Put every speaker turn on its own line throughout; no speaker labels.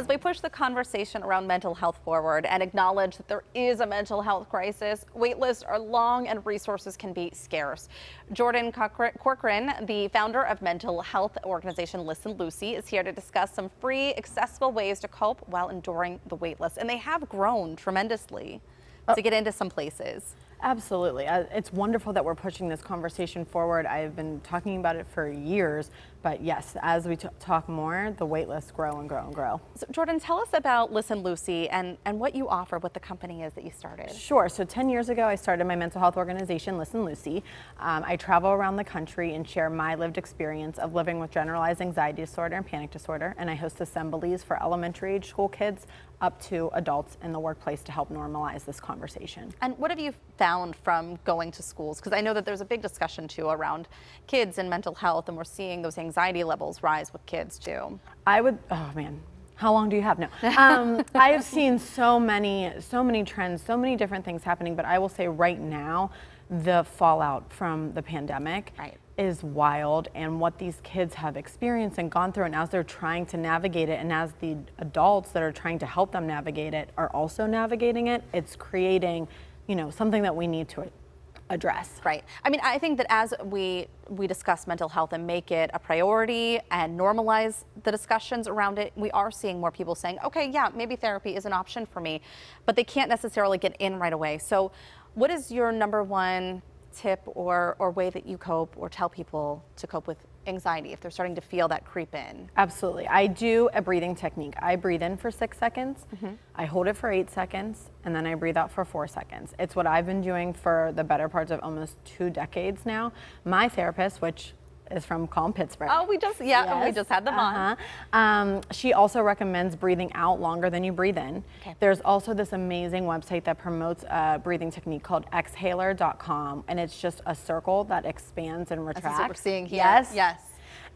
As we push the conversation around mental health forward and acknowledge that there is a mental health crisis, wait lists are long and resources can be scarce. Jordan Corcoran, the founder of mental health organization Listen Lucy, is here to discuss some free, accessible ways to cope while enduring the wait list. And they have grown tremendously to get into some places.
Absolutely. It's wonderful that we're pushing this conversation forward. I've been talking about it for years, but yes, as we talk more, the wait lists grow and grow and grow.
So Jordan, tell us about Listen Lucy and what you offer, what the company is that you started.
Sure. So 10 years ago, I started my mental health organization, Listen Lucy. I travel around the country and share my lived experience of living with generalized anxiety disorder and panic disorder, and I host assemblies for elementary age school kids up to adults in the workplace to help normalize this conversation.
And what have you found from going to schools? Because I know that there's a big discussion too around kids and mental health, and we're seeing those anxiety levels rise with kids too.
Oh man, how long do you have? No. I have seen so many trends, so many different things happening, but I will say right now, the fallout from the pandemic is wild, and what these kids have experienced and gone through, and as they're trying to navigate it, and as the adults that are trying to help them navigate it are also navigating it, it's creating, something that we need to address.
Right. I mean, I think that as we discuss mental health and make it a priority and normalize the discussions around it, we are seeing more people saying, okay, yeah, maybe therapy is an option for me, but they can't necessarily get in right away. So what is your number one tip or way that you cope or tell people to cope with anxiety if they're starting to feel that creep in?
Absolutely. I do a breathing technique. I breathe in for 6 seconds, I hold it for 8 seconds, and then I breathe out for 4 seconds. It's what I've been doing for the better parts of almost 2 decades now. My therapist, which is from Pittsburgh.
Oh, we just had them on.
She also recommends breathing out longer than you breathe in. Okay. There's also this amazing website that promotes a breathing technique called exhaler.com, and it's just a circle that expands and retracts.
That's what we're seeing here.
Yes.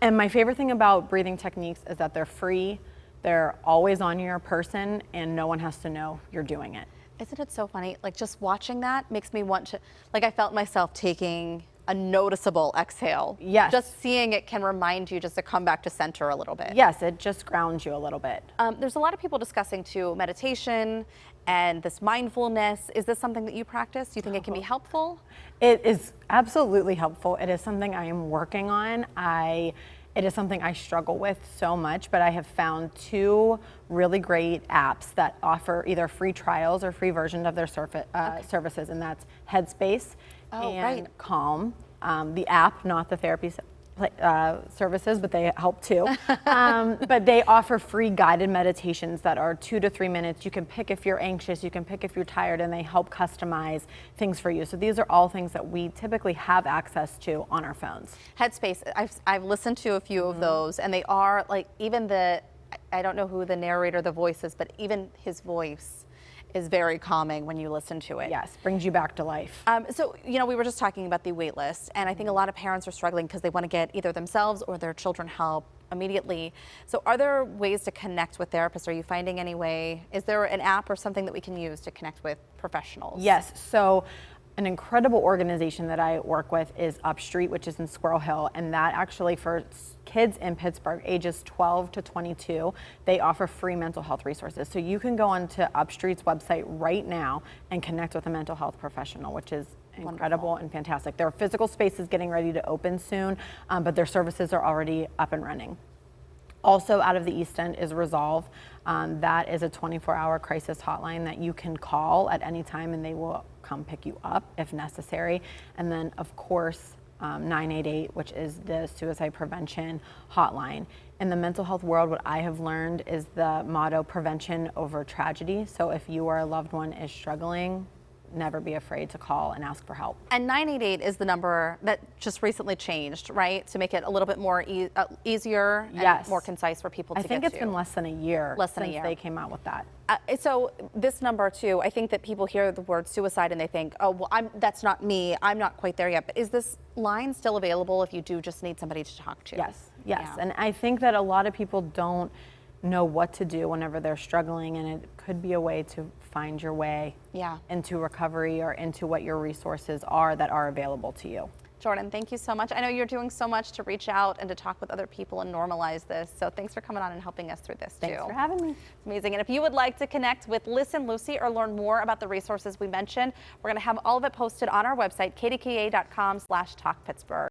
And my favorite thing about breathing techniques is that they're free, they're always on your person, and no one has to know you're doing it.
Isn't it so funny? Like, just watching that makes me want to, I felt myself taking a noticeable exhale.
Yes.
Just seeing it can remind you just to come back to center a little bit.
Yes, it just grounds you a little bit.
There's a lot of people discussing too meditation and this mindfulness. Is this something that you practice? Do you think it can be helpful?
It is absolutely helpful. It is something I am working on. It is something I struggle with so much, but I have found 2 really great apps that offer either free trials or free version of their services, and that's Headspace and Calm. The app, not the therapy services, but they help too. But they offer free guided meditations that are 2 to 3 minutes. You can pick if you're anxious, you can pick if you're tired, and they help customize things for you. So these are all things that we typically have access to on our phones.
Headspace, I've listened to a few of those, and they are even I don't know who the narrator, the voice is, but even his voice is very calming when you listen to it.
Yes, brings you back to life.
So, we were just talking about the wait list, and I think a lot of parents are struggling because they want to get either themselves or their children help immediately. So are there ways to connect with therapists? Are you finding any way? Is there an app or something that we can use to connect with professionals?
Yes, so an incredible organization that I work with is Upstreet, which is in Squirrel Hill, and that actually for kids in Pittsburgh, ages 12 to 22, they offer free mental health resources. So you can go onto Upstreet's website right now and connect with a mental health professional, which is incredible and fantastic. Their physical space is getting ready to open soon, but their services are already up and running. Also out of the East End is Resolve. That is a 24-hour crisis hotline that you can call at any time, and they will come pick you up if necessary. And then, of course, 988, which is the suicide prevention hotline. In the mental health world, what I have learned is the motto, prevention over tragedy. So if you or a loved one is struggling, never be afraid to call and ask for help.
And 988 is the number that just recently changed, right? To make it a little bit more easier and more concise for people to get to.
I think it's been less than a year since they came out with that.
So this number too, I think that people hear the word suicide and they think, oh, well, that's not me. I'm not quite there yet. But is this line still available if you do just need somebody to talk to?
Yes, yes. Yeah. And I think that a lot of people don't know what to do whenever they're struggling, and it could be a way to find your way into recovery or into what your resources are that are available to you.
Jordan, thank you so much. I know you're doing so much to reach out and to talk with other people and normalize this. So thanks for coming on and helping us through this too.
Thanks for having me.
It's amazing. And if you would like to connect with Listen Lucy or learn more about the resources we mentioned, we're going to have all of it posted on our website, kdka.com/talkpittsburgh.